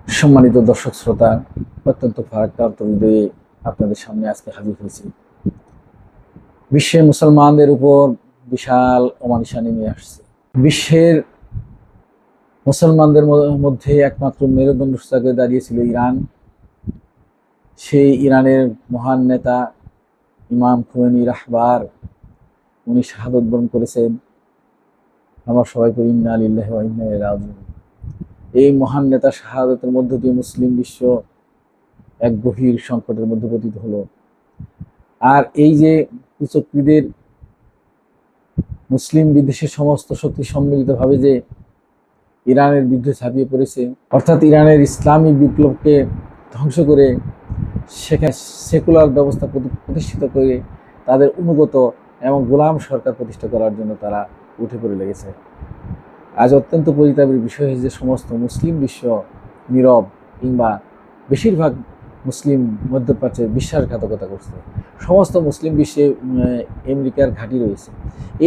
সম্মানিত দর্শক শ্রোতা, অত্যন্ত ফারাক্রান্ত হৃদয়ে আপনাদের সামনে আজকে হাজির হয়েছি। বিশ্বের মুসলমানদের উপর বিশাল অমানিশা নেমে আসছে। বিশ্বের মুসলমানদের মধ্যে একমাত্র মেরুদণ্ড হিসেবে দাঁড়িয়েছিল ইরান। সেই ইরানের মহান নেতা ইমাম খোমেনি রাহবার, উনি শাহাদত বরণ করেছেন। আমরা সবাই করি ইন্না লিল্লাহি ওয়া ইন্না ইলাইহি রাজিউন। এই মহান নেতা শাহাদতের মধ্য দিয়ে মুসলিম বিশ্ব এক গভীর সংকটের মধ্যে পতিত হলো। আর এই যে কুচক্রীদের মুসলিম বিদ্বেষের সমস্ত শক্তি সম্মিলিতভাবে যে ইরানের বিরুদ্ধে ঝাঁপিয়ে পড়েছে, অর্থাৎ ইরানের ইসলামী বিপ্লবকে ধ্বংস করে সেখানে সেকুলার ব্যবস্থা প্রতিষ্ঠিত করে তাদের অনুগত এবং গোলাম সরকার প্রতিষ্ঠা করার জন্য তারা উঠে পড়ে লেগেছে। আজ অত্যন্ত পরিতাপের বিষয় হয়েছে যে সমস্ত মুসলিম বিশ্ব নীরব, কিংবা বেশিরভাগ মুসলিম মধ্যপ্রাচ্যে বিশ্বাসঘাতকতা করছে। সমস্ত মুসলিম বিশ্বে আমেরিকার ঘাঁটি রয়েছে।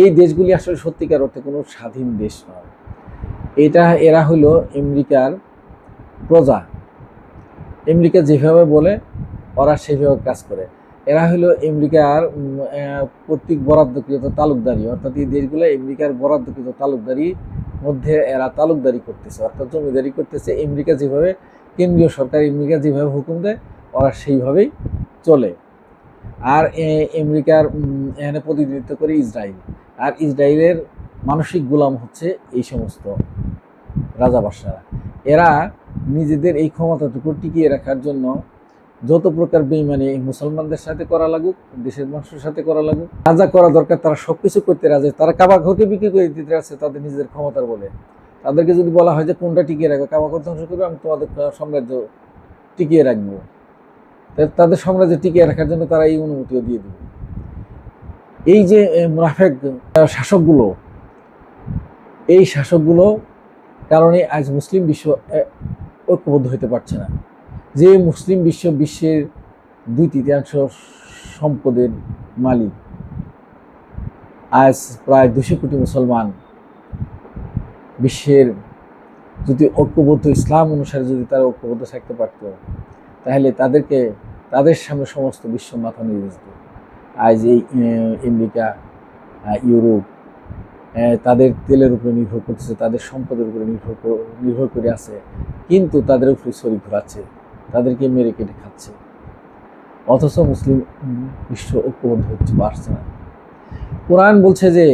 এই দেশগুলি আসলে সত্যিকার অর্থে কোনো স্বাধীন দেশ নয়। এরা হলো আমেরিকার প্রজা। আমেরিকা যেভাবে বলে ওরা সেভাবে কাজ করে। এরা হলো আমেরিকার কর্তৃক বরাদ্দকৃত তালুকদারি, অর্থাৎ এই দেশগুলো আমেরিকার বরাদ্দকৃত তালুকদারি মধ্যে এরা তালুকদারি করতেছে, অর্থাৎ জমিদারি করতেছে। আমেরিকা যেভাবে, কেন্দ্রীয় সরকার আমেরিকা যেভাবে হুকুম দেয় ওরা সেইভাবেই চলে। আর আমেরিকার এখানে প্রতিনিধিত্ব করে ইসরায়েল, আর ইসরায়েলের মানসিক গোলাম হচ্ছে এই সমস্ত রাজা বাদশারা। এরা নিজেদের এই ক্ষমতাটুকু টিকিয়ে রাখার জন্য যত প্রকার বেইমানি মুসলমানদের সাথে করা লাগুক, দেশের মানুষের সাথে করা লাগুক, যা যা করা দরকার তারা সবকিছু করতে রাজি। তারা কাবা ঘরকে বিক্রি করে দিতে আছে তাদের নিজেদের ক্ষমতার বলে। তাদেরকে যদি বলা হয় যে কোনটা টিকিয়ে রাখবে, কাবা ঘর ধ্বংস করবে, আমি তোমাদের সাম্রাজ্য টিকিয়ে রাখবো, তাদের সাম্রাজ্য টিকিয়ে রাখার জন্য তারা এই অনুমতিও দিয়ে দেবে। এই যে মুনাফেক শাসকগুলো, এই শাসকগুলো কারণে আজ মুসলিম বিশ্ব ঐক্যবদ্ধ হতে পারছে না। যে মুসলিম বিশ্বের 2/3 সম্পদের মালিক, আজ প্রায় 200 কোটি মুসলমান বিশ্বের যদি ঐক্যবদ্ধ ইসলাম অনুসারে যদি তারা ঐক্যবদ্ধ থাকতে পারত, তাহলে তাদের সামনে সমস্ত বিশ্ব মাথা নিয়ে যেত। আজ এই আমেরিকা, ইউরোপ তাদের তেলের উপরে নির্ভর করতেছে, তাদের সম্পদের উপরে নির্ভর করে আছে, কিন্তু তাদের উপরে ছড়ি ঘোরাচ্ছে, তাদেরকে মেরে কেটে খাচ্ছে। অথচ মুসলিম বিশ্ব ঐক্যবদ্ধ হচ্ছে পারছে না। কোরআন বলছে যে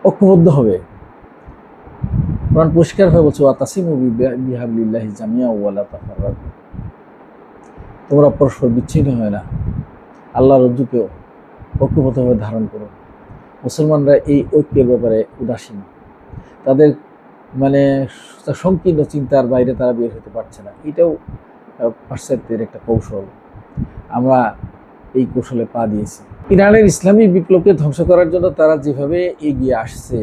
ঐক্যবদ্ধ হবে। কোরআন পরিষ্কারভাবে বলছে ওয়াতাসিমু বিহাবলিল্লাহি জামিয়া ওয়া লা তাফাররাকু, তোমরা পরস্পর বিচ্ছিন্ন হয় না, আল্লাহর রজ্জুকে ঐক্যবদ্ধভাবে ধারণ করো। মুসলমানরা এই ঐক্যের ব্যাপারে উদাসীন। তাদের সংকীর্ণ চিন্তার বাইরে তারা বের হতে পারছে না। এটাও পাশ্চাত্যের একটা কৌশল। আমরা এই কৌশলে পা দিয়েছি। ইরানের ইসলামী বিপ্লবকে ধ্বংস করার জন্য তারা যেভাবে এগিয়ে আসছে,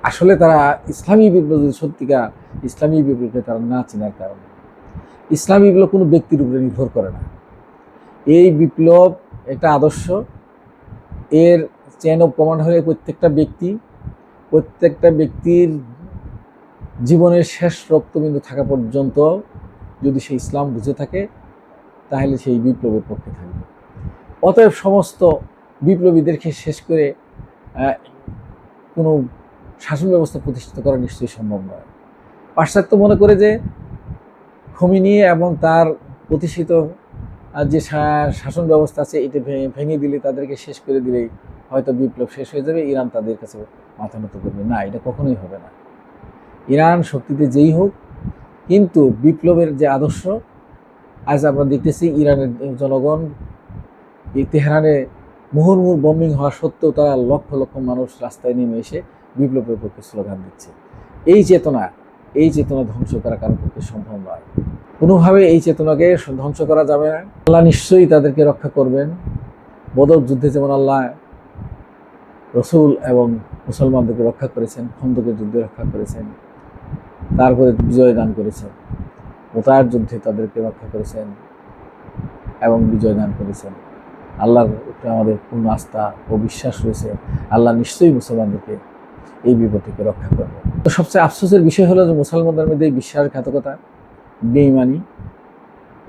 আসলে তারা ইসলামী বিপ্লব, সত্যিকার ইসলামী বিপ্লবকে তারা না চেনার কারণে। ইসলামী বিপ্লব কোনো ব্যক্তির উপরে নির্ভর করে না। এই বিপ্লব একটা আদর্শ, এর চেইন অফ কমান্ড হয়ে প্রত্যেকটা ব্যক্তির জীবনের শেষ রক্তবিন্দু থাকা পর্যন্ত যদি সে ইসলাম বুঝে থাকে, তাহলে সেই বিপ্লবের পক্ষে থাকবে। অতএব সমস্ত বিপ্লবীদেরকে শেষ করে কোনো শাসন ব্যবস্থা প্রতিষ্ঠিত করা নিশ্চয়ই সম্ভব নয়। পাশ্চাত্য মনে করে যে খোমেনি এবং তার প্রতিষ্ঠিত যে শাসন ব্যবস্থা আছে এটা ভেঙে দিলে, তাদেরকে শেষ করে দিলেই হয়তো বিপ্লব শেষ হয়ে যাবে, ইরান তাদের কাছে মাথা নত করবে। না, এটা কখনোই হবে না। ইরান শক্তিতে যেই হোক, কিন্তু বিপ্লবের যে আদর্শ, আজ আমরা দেখতেছি ইরানের জনগণ তেহরানে মুহুর্মুহু বম্বিং হওয়া সত্ত্বেও তারা লক্ষ লক্ষ মানুষ রাস্তায় নেমে এসে বিপ্লবের পক্ষে স্লোগান দিচ্ছে। এই চেতনা ধ্বংস করা কারোর পক্ষে সম্ভব নয়। কোনোভাবে এই চেতনাকে ধ্বংস করা যাবে না। আল্লাহ নিশ্চয়ই তাদেরকে রক্ষা করবেন। বদর যুদ্ধে যেমন আল্লাহ রসুল এবং মুসলমানদেরকে রক্ষা করেছেন, খন্দকের যুদ্ধে রক্ষা করেছেন, তারপরে বিজয় দান করেছেন, মুতার যুদ্ধে তাদেরকে রক্ষা করেছেন এবং বিজয় দান করেছেন। আল্লাহর উপরে আমাদের পূর্ণ আস্থা ও বিশ্বাস রয়েছে। আল্লাহ নিশ্চয়ই মুসলমানদেরকে এই বিপদ থেকে রক্ষা করবে। তো সবচেয়ে আফসোসের বিষয় হলো যে মুসলমানদের মধ্যে এই বিশ্বাসঘাতকতা, বেঈমানি,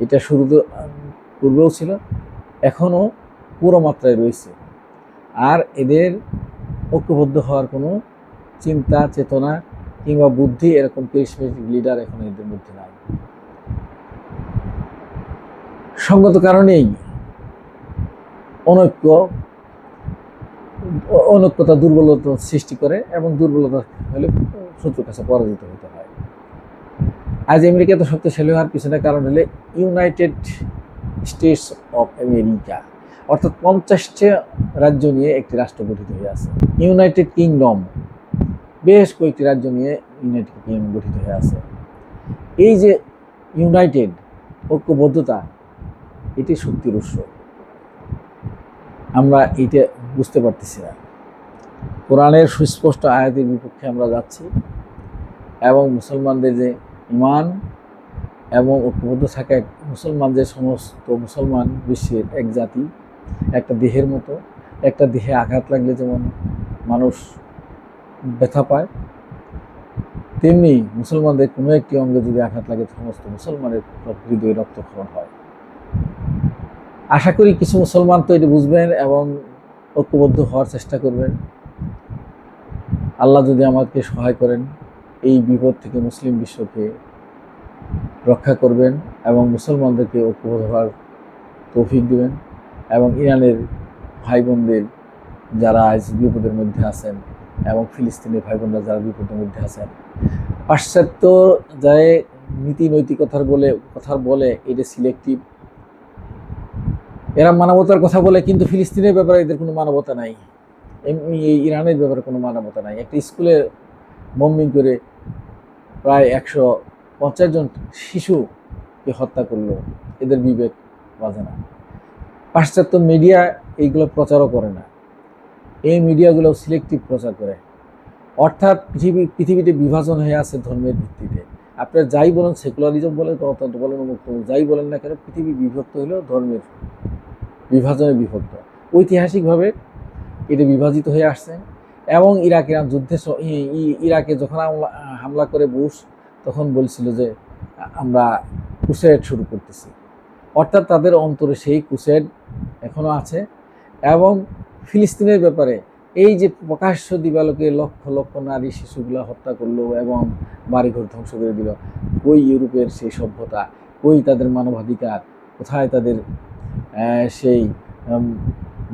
এটা শুরু তো পূর্বেও ছিল, এখনও পুরো মাত্রায় রয়েছে। আর এদের ঐক্যবদ্ধ হওয়ার কোনো চিন্তা চেতনা কিংবা বুদ্ধি, এরকম ক্যারিজমেটিক লিডার এখন এদের মধ্যে নাই। সঙ্গত কারণেই অনৈক্যতা দুর্বলতা সৃষ্টি করে, এবং দুর্বলতা হলে শত্রুর কাছে পরাজিত হতে হয়। আজ আমেরিকা তো শক্তিশালী হওয়ার পিছনে কারণ হলে ইউনাইটেড স্টেটস অফ আমেরিকা, অর্থাৎ 50টা রাজ্য নিয়ে একটি রাষ্ট্র গঠিত হয়ে আছে। ইউনাইটেড কিংডম, বেশ কয়েকটি রাজ্য নিয়ে ইউনাইটেড কিংডম গঠিত হয়ে আছে। এই যে ইউনাইটেড, ঐক্যবদ্ধতা, এটি শক্তির উৎস। আমরা এটা বুঝতে পারতেছি না। কোরআনের সুস্পষ্ট আয়াতের বিপক্ষে আমরা যাচ্ছি, এবং মুসলমানদের যে ঈমান এবং ঐক্যবদ্ধ থাকা, মুসলমান যে সমস্ত মুসলমান বিশ্বের এক জাতি, একটা দেহের মতো। একটা দেহে আঘাত লাগলে যেমন মানুষ ব্যথা পায়, তেমনি মুসলমানদের কোনো একটি অঙ্গে যদি আঘাত লাগে সমস্ত মুসলমানের হৃদয়ে রক্তক্ষরণ হয়। আশা করি কিছু মুসলমান তো এটি বুঝবেন এবং ঐক্যবদ্ধ হওয়ার চেষ্টা করবেন। আল্লাহ যদি আমাকে সহায় করেন, এই বিপদ থেকে মুসলিম বিশ্বকে রক্ষা করবেন এবং মুসলমানদেরকে ঐক্যবদ্ধ হওয়ার তৌফিক দিবেন, এবং ইরানের ভাই বোনদের যারা আজ বিপদের মধ্যে আছেন, এবং ফিলিস্তিনের ভাই বোনরা যারা বিপদের মধ্যে আছেন, পাশ্চাত্য যায় নীতি নৈতিকতার কথা বলে এটা সিলেক্টিভ, এরা মানবতার কথা বলে, কিন্তু ফিলিস্তিনের ব্যাপারে এদের কোনো মানবতা নাই, এমনি এই ইরানের ব্যাপারে কোনো মানবতা নাই। একটা স্কুলে বম্বিং করে প্রায় 150 জন শিশুকে হত্যা করলো, এদের বিবেক বাজে না। পাশ্চাত্য মিডিয়া এইগুলো প্রচারও করে না, এই মিডিয়াগুলো সিলেক্টিভ প্রচার করে। অর্থাৎ পৃথিবীতে বিভাজন হয়ে আছে ধর্মের ভিত্তিতে। আপনারা যাই বলেন, সেকুলারিজম বলেন, গণতন্ত্র বলেন, উন্মুক্ত যাই বলেন না কেন, পৃথিবী বিভক্ত হলেও ধর্মের বিভাজনে বিভক্ত। ঐতিহাসিকভাবে এটা বিভাজিত হয়ে আসছে। এবং ইরান যুদ্ধে, ইরাকে যখন হামলা করে বুশ, তখন বলছিল যে আমরা ক্রুসেড শুরু করতেছি। অর্থাৎ তাদের অন্তরে সেই ক্রুসেড এখনও আছে। এবং ফিলিস্তিনের ব্যাপারে এই যে প্রকাশ্য দিবালোকে লক্ষ লক্ষ নারী শিশুগুলো হত্যা করলো এবং বাড়িঘর ধ্বংস করে দিল, কই ইউরোপের সেই সভ্যতা, কই তাদের মানবাধিকার, কোথায় তাদের সেই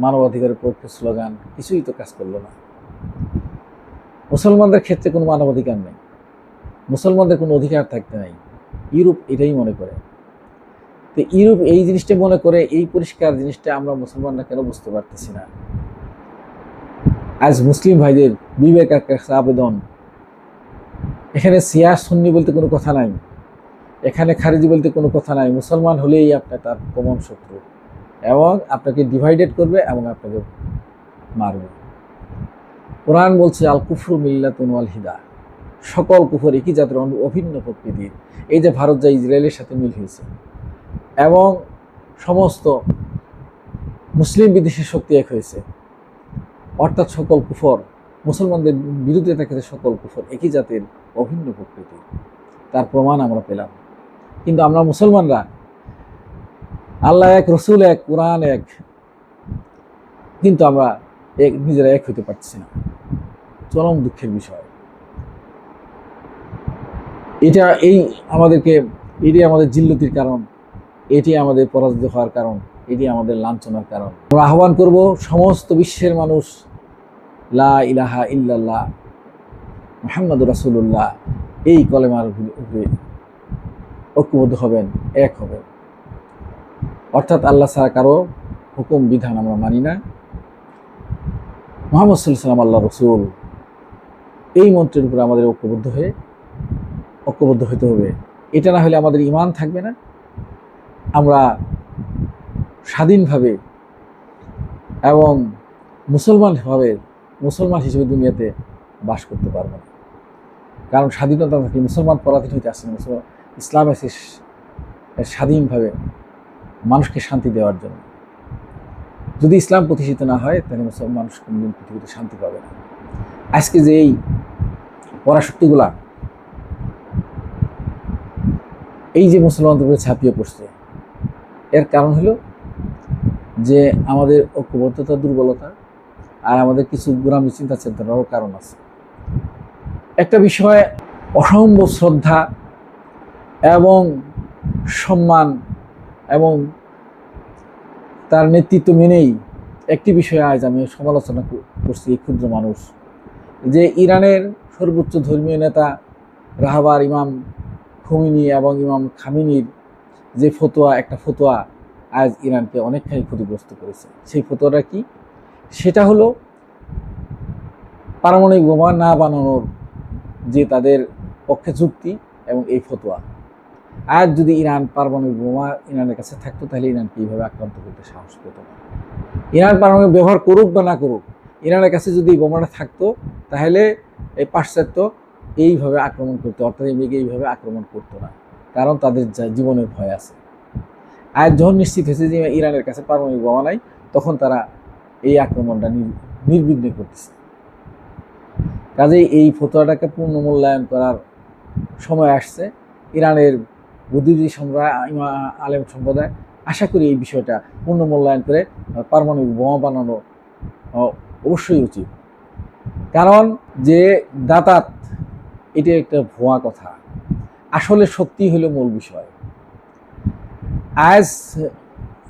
মানবাধিকারের পক্ষে স্লোগান, কিছুই তো কাজ করলো না। মুসলমানদের ক্ষেত্রে কোনো মানবাধিকার নেই, মুসলমানদের কোনো অধিকার থাকতে নাই। ইউরোপ এটাই মনে করে। তো ইউরোপ এই জিনিসটা মনে করে, এই পরিষ্কার জিনিসটা আমরা মুসলমানরা কেন বুঝতে পারতেছি না? আজ মুসলিম ভাইদের বিবেক কাছে আবেদন, এখানে শিয়া সুন্নি বলতে কোনো কথা নাই, এখানে খারিজি বলতে কোনো কথা নাই। মুসলমান হলেই আপনার তার কমন শত্রু, এবং আপনাকে ডিভাইডেড করবে এবং আপনাকে মারবে। কোরআন বলছে আল কুফরু মিল্লাতুন ওয়াল হিদা, সকল কুফর একই জাতের অভিন্ন প্রকৃতির। এই যে ভারত যা ইসরায়েলের সাথে মিল হয়েছে, এবং সমস্ত মুসলিম বিদেশি শক্তি এক হয়েছে, অর্থাৎ সকল কুফর মুসলমানদের বিরুদ্ধে থাকে, সকল কুফর একই জাতের অভিন্ন প্রকৃতির, তার প্রমাণ আমরা পেলাম। কিন্তু আমরা মুসলমানরা আল্লাহ এক, রসুল এক, কোরআন এক, কিন্তু আমরা নিজেরা এক হইতে পারছি না। চরম দুঃখের বিষয় এটা। এটি আমাদের জিল্লতির কারণ, এটি আমাদের পরাজিত হওয়ার কারণ, এটি আমাদের লাঞ্ছনার কারণ। আমরা আহ্বান করব সমস্ত বিশ্বের মানুষ লা ইলাহা ইল্লাল্লাহ মুহাম্মাদুর রাসূলুল্লাহ এই কলেমার উপরে ঐক্যবদ্ধ হবেন, এক হবেন। অর্থাৎ আল্লাহ ছাড়া কারো হুকুম বিধান আমরা মানি না, মুহাম্মদ সাল্লাল্লাহু আলাইহি ওয়াসাল্লাম আল্লাহ রসুল, এই মন্ত্রের উপরে আমাদের ঐক্যবদ্ধ হতে হবে। এটা না হলে আমাদের ঈমান থাকবে না, আমরা স্বাধীনভাবে এবং মুসলমান হিসেবে দুনিয়াতে বাস করতে পারব না। কারণ স্বাধীনতা থাকলে মুসলমান পরাধীন হইতে আসছে না। ইসলাম এসে স্বাধীনভাবে মানুষকে শান্তি দেওয়ার জন্য। যদি ইসলাম প্রতিষ্ঠিত না হয়, তাহলে মানুষ কোনদিন পৃথিবীতে শান্তি পাবে না। আজকে যে এই পরাশক্তিগুলা এই যে মুসলমানদের উপরে ছাপিয়ে পড়ছে, এর কারণ হলো যে আমাদের ঐক্যবদ্ধতা, দুর্বলতা, আর আমাদের কিছু গোড়ামি চিন্তা চেতনারও কারণ আছে। একটা বিষয়ে অসম্ভব শ্রদ্ধা এবং সম্মান এবং তার নেতৃত্ব মেনেই একটি বিষয়ে আজ আমি সমালোচনা করছি, এই ক্ষুদ্র মানুষ, যে ইরানের সর্বোচ্চ ধর্মীয় নেতা রাহবার ইমাম খোমেনি এবং ইমাম খামেনির যে ফতোয়া, একটা ফতোয়া আজ ইরানকে অনেকখানি ক্ষতিগ্রস্ত করেছে। সেই ফতোয়াটা কি? সেটা হলো পারমাণবিক বোমা না বানানোর যে তাদের পক্ষে যুক্তি এবং এই ফতোয়া। আজ যদি ইরান পারমাণবিক বোমা ইরানের কাছে থাকতো, তাহলে ইরানকে এইভাবে আক্রান্ত করতে সাহস পেত না। ইরান পারমাণবিক ব্যবহার করুক বা না করুক, ইরানের কাছে যদি এই বোমাটা থাকতো, তাহলে এই পাশ্চাত্য এইভাবে আক্রমণ করতো, অর্থাৎ এমনিকে এইভাবে আক্রমণ করতো না, কারণ তাদের জীবনের ভয় আছে। আজ যখন নিশ্চিত হয়েছে যে ইরানের কাছে পারমাণবিক বোমা নাই, তখন তারা এই আক্রমণটা নির্বিঘ্নে করতেছে। কাজেই এই ফতোয়াটাকে পূর্ণ মূল্যায়ন করার সময় আসছে। ইরানের বুদ্ধিজীবী সম্প্রদায়, আলেম সম্প্রদায় আশা করি এই বিষয়টা পূর্ণ মূল্যায়ন করে পারমাণবিক বোমা বানানো অবশ্যই উচিত। কারণ যে দাতাত, এটা একটা ভুয়া কথা, আসলে সত্যি হলো মূল বিষয়। আজ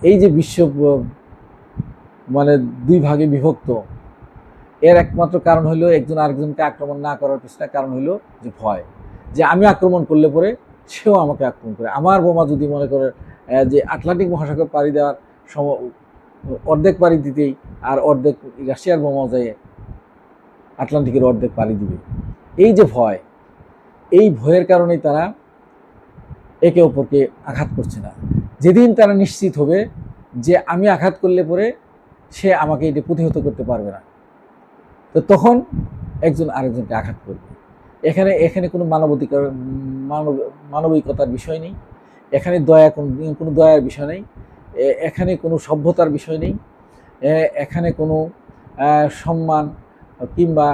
এই যে বিশ্ব মানে দুই ভাগে বিভক্ত, এর একমাত্র কারণ হলো একজন আরেকজনকে আক্রমণ না করার পিছনে কারণ হলো যে ভয়, যে আমি আক্রমণ করলে পরে সেও আমাকে আক্রমণ করে। আমার বোমা যদি মনে করে যে আটলান্টিক মহাসাগর পাড়ি দেওয়ার অর্ধেক পাড়ি দিতেই আর অর্ধেক রাশিয়ার বোমা যায় আটলান্টিকের অর্ধেক পাড়ি দিবে, এই যে ভয়, এই ভয়ের কারণেই তারা একে অপরকে আঘাত করছে না। যেদিন তারা নিশ্চিত হবে যে আমি আঘাত করলে পরে সে আমাকে এটা প্রতিহত করতে পারবে না, তো তখন একজন আরেকজনকে আঘাত করবে। এখানে কোনো মানবিকতার বিষয় নেই, এখানে কোনো দয়ার বিষয় নেই, এখানে কোনো সভ্যতার বিষয় নেই, এখানে কোনো সম্মান কিংবা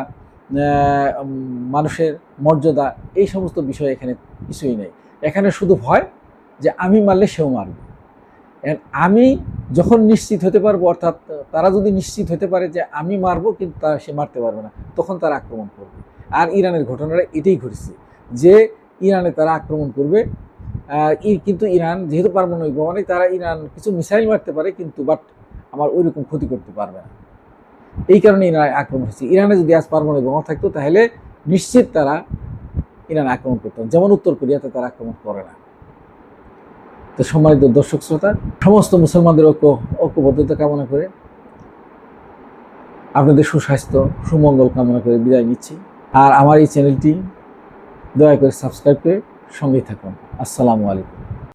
মানুষের মর্যাদা, এই সমস্ত বিষয় এখানে কিছুই নেই। এখানে শুধু ভয় যে আমি মারলে সেও মারবে। আমি যখন নিশ্চিত হতে পারবো, অর্থাৎ তারা যদি নিশ্চিত হতে পারে যে আমি মারবো কিন্তু সে মারতে পারবে না, তখন তারা আক্রমণ করবে। আর ইরানের ঘটনাটা এটাই ঘটেছে, যে ইরানে তারা আক্রমণ করবে। কিন্তু ইরান যেহেতু পারমাণবিক বোমা নেই, তারা ইরান কিছু মিসাইল মারতে পারে, কিন্তু বাট আমার ওই রকম ক্ষতি করতে পারবে না। এই কারণে ইরান আক্রমণ হচ্ছে। ইরানে যদি আজ পারমাণবিক বোমা থাকতো, তাহলে নিশ্চিত তারা ইরান আক্রমণ করতো, যেমন উত্তর কোরিয়াতে তারা আক্রমণ করে না। তো সম্মানিত দর্শক শ্রোতা, সমস্ত মুসলমানদের ঐক্যবদ্ধতা কামনা করে, আপনাদের সুস্বাস্থ্য সুমঙ্গল কামনা করে বিদায় নিচ্ছি। আর আমার এই চ্যানেলটি দয়া করে সাবস্ক্রাইব করে সঙ্গেই থাকুন। আসসালামু আলাইকুম।